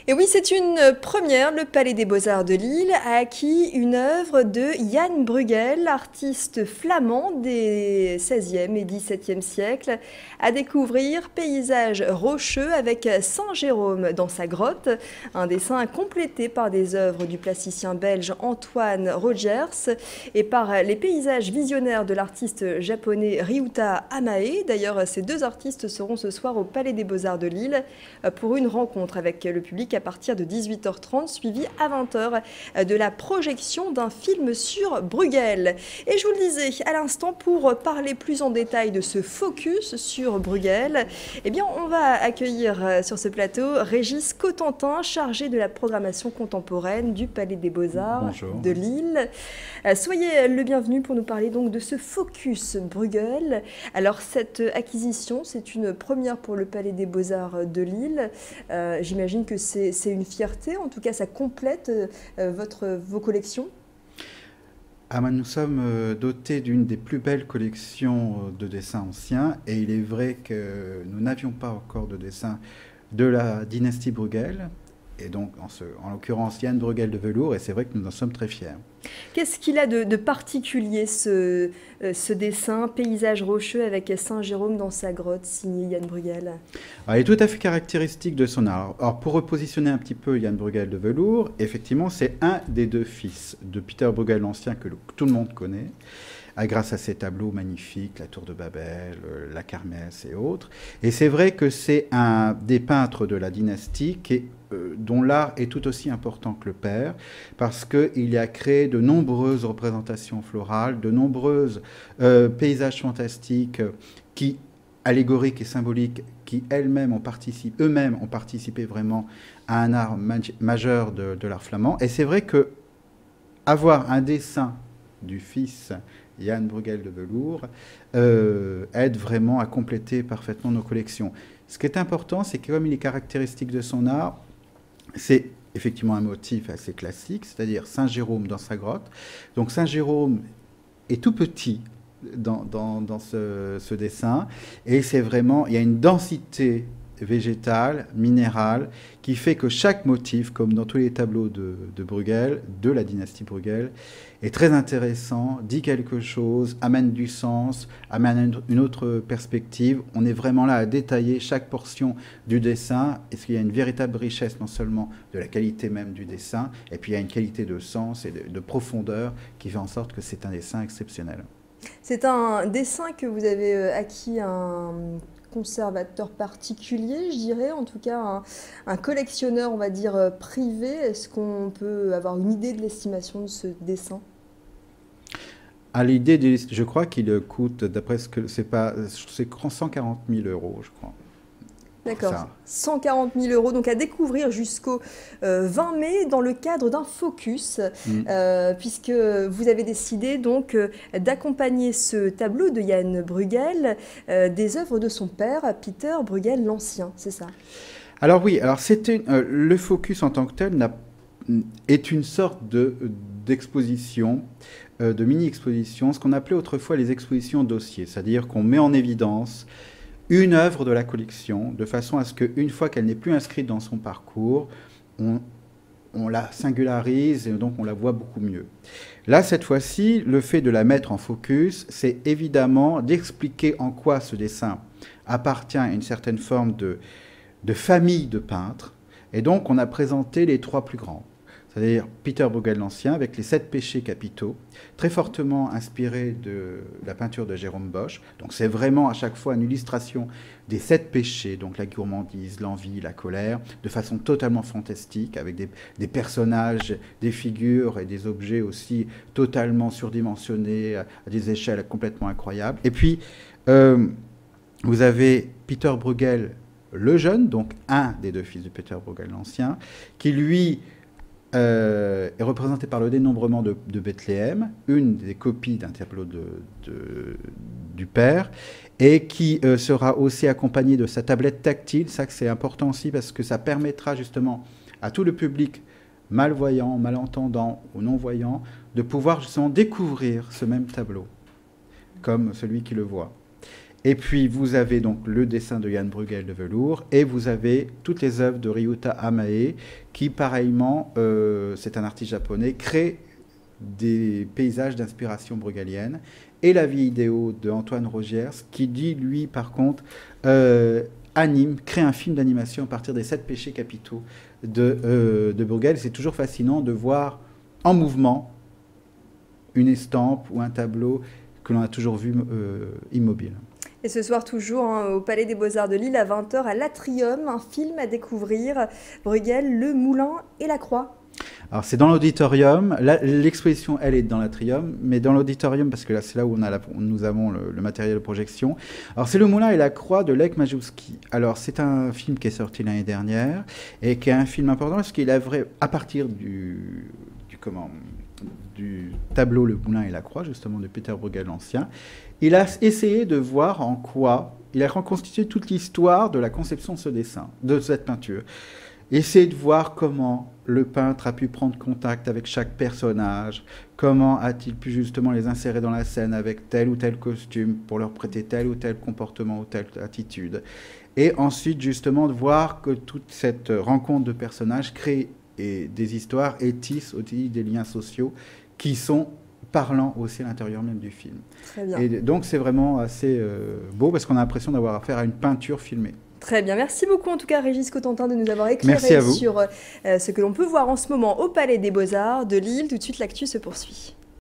Et oui, c'est une première. Le Palais des Beaux-Arts de Lille a acquis une œuvre de Jan Bruegel, artiste flamand des 16e et 17e siècles. À découvrir, paysage rocheux avec Saint Jérôme dans sa grotte, un dessin complété par des œuvres du plasticien belge Antoine Rogers et par les paysages visionnaires de l'artiste japonais Ryuta Hamae. D'ailleurs, ces deux artistes seront ce soir au Palais des Beaux-Arts de Lille pour une rencontre avec le public à partir de 18h30, suivi à 20h de la projection d'un film sur Bruegel. Et je vous le disais à l'instant, pour parler plus en détail de ce focus sur Bruegel, eh bien, on va accueillir sur ce plateau Régis Cotentin, chargé de la programmation contemporaine du Palais des Beaux-Arts Bonjour. de Lille. Soyez le bienvenu pour nous parler donc de ce focus Bruegel. Alors, cette acquisition, c'est une première pour le Palais des Beaux-Arts de Lille. J'imagine que c'est une fierté, en tout cas ça complète vos collections. Nous sommes dotés d'une des plus belles collections de dessins anciens et il est vrai que nous n'avions pas encore de dessins de la dynastie Bruegel, et donc en l'occurrence Jan Bruegel de velours, et c'est vrai que nous en sommes très fiers. Qu'est-ce qu'il a de particulier ce dessin, paysage rocheux avec Saint Jérôme dans sa grotte, signé Jan Bruegel? Alors, il est tout à fait caractéristique de son art. Alors, pour repositionner un petit peu Jan Bruegel de velours, effectivement c'est un des deux fils de Peter Bruegel l'Ancien que tout le monde connaît, grâce à ses tableaux magnifiques, la Tour de Babel, la Kermesse et autres. Et c'est vrai que c'est un des peintres de la dynastie dont l'art est tout aussi important que le père, parce qu'il a créé de nombreuses représentations florales, de nombreuses paysages fantastiques allégoriques et symboliques, qui eux-mêmes ont participé vraiment à un art majeur de l'art flamand. Et c'est vrai que avoir un dessin du fils Jan Bruegel de velours aide vraiment à compléter parfaitement nos collections. Ce qui est important, c'est que comme il est caractéristique de son art, c'est effectivement un motif assez classique, c'est-à-dire Saint Jérôme dans sa grotte. Donc Saint Jérôme est tout petit dans ce dessin, et c'est vraiment, il y a une densité végétale, minérale, qui fait que chaque motif, comme dans tous les tableaux de Bruegel, de la dynastie Bruegel, est très intéressant, dit quelque chose, amène du sens, amène une autre perspective. On est vraiment là à détailler chaque portion du dessin, et qu'il y a une véritable richesse non seulement de la qualité même du dessin, et puis il y a une qualité de sens et de profondeur qui fait en sorte que c'est un dessin exceptionnel. C'est un dessin que vous avez acquis à un conservateur particulier, je dirais, en tout cas un collectionneur, on va dire, privé. Est-ce qu'on peut avoir une idée de l'estimation de ce dessin? À je crois qu'il coûte, d'après ce que c'est 140 000 euros, je crois. D'accord, 140 000 euros, donc à découvrir jusqu'au 20 mai dans le cadre d'un focus, puisque vous avez décidé donc d'accompagner ce tableau de Jan Bruegel des œuvres de son père, Peter Bruegel l'Ancien, c'est ça? Alors oui, le focus en tant que tel est une sorte d'exposition, de mini-exposition, ce qu'on appelait autrefois les expositions dossiers, c'est-à-dire qu'on met en évidence une œuvre de la collection, de façon à ce qu'une fois qu'elle n'est plus inscrite dans son parcours, on la singularise et donc on la voit beaucoup mieux. Là, cette fois-ci, le fait de la mettre en focus, c'est évidemment d'expliquer en quoi ce dessin appartient à une certaine forme de famille de peintres. Et donc, on a présenté les trois plus grands, c'est-à-dire Peter Bruegel l'Ancien, avec les 7 péchés capitaux, très fortement inspiré de la peinture de Jérôme Bosch. Donc c'est vraiment à chaque fois une illustration des 7 péchés, donc la gourmandise, l'envie, la colère, de façon totalement fantastique, avec des personnages, des figures et des objets aussi totalement surdimensionnés, à des échelles complètement incroyables. Et puis, vous avez Peter Bruegel le jeune, donc un des deux fils de Peter Bruegel l'Ancien, qui lui est représenté par le dénombrement de Bethléem, une des copies d'un tableau du père, et qui sera aussi accompagné de sa tablette tactile. Ça, c'est important aussi parce que ça permettra justement à tout le public malvoyant, malentendant ou non-voyant de pouvoir justement découvrir ce même tableau comme celui qui le voit. Et puis vous avez donc le dessin de Jan Bruegel de velours, et vous avez toutes les œuvres de Ryuta Hamae, qui pareillement, c'est un artiste japonais, crée des paysages d'inspiration brugelienne, et la vie idéo de Antoine Rogiers, qui dit, lui, par contre, crée un film d'animation à partir des 7 péchés capitaux de Bruegel. C'est toujours fascinant de voir en mouvement une estampe ou un tableau que l'on a toujours vu immobile. Et ce soir toujours au Palais des Beaux-Arts de Lille à 20 h à l'Atrium, un film à découvrir, Bruegel, Le Moulin et la Croix. Alors c'est dans l'auditorium, l'exposition elle est dans l'Atrium, mais dans l'auditorium, parce que là c'est là où nous avons le matériel de projection. Alors c'est Le Moulin et la Croix de Lech Majewski. Alors c'est un film qui est sorti l'année dernière, et qui est un film important, parce qu'il est vrai, à partir du tableau Le Moulin et la Croix, justement de Peter Bruegel l'Ancien, il a essayé de voir en quoi il a reconstitué toute l'histoire de la conception de ce dessin, de cette peinture. Essayer de voir comment le peintre a pu prendre contact avec chaque personnage, comment a-t-il pu justement les insérer dans la scène avec tel ou tel costume pour leur prêter tel ou tel comportement ou telle attitude. Et ensuite justement de voir que toute cette rencontre de personnages crée des histoires et tisse aussi des liens sociaux qui sont parlants aussi à l'intérieur même du film. Très bien. Et donc c'est vraiment assez beau, parce qu'on a l'impression d'avoir affaire à une peinture filmée. Très bien, merci beaucoup en tout cas Régis Cotentin de nous avoir éclairé sur ce que l'on peut voir en ce moment au Palais des Beaux-Arts de Lille. Tout de suite l'actu se poursuit.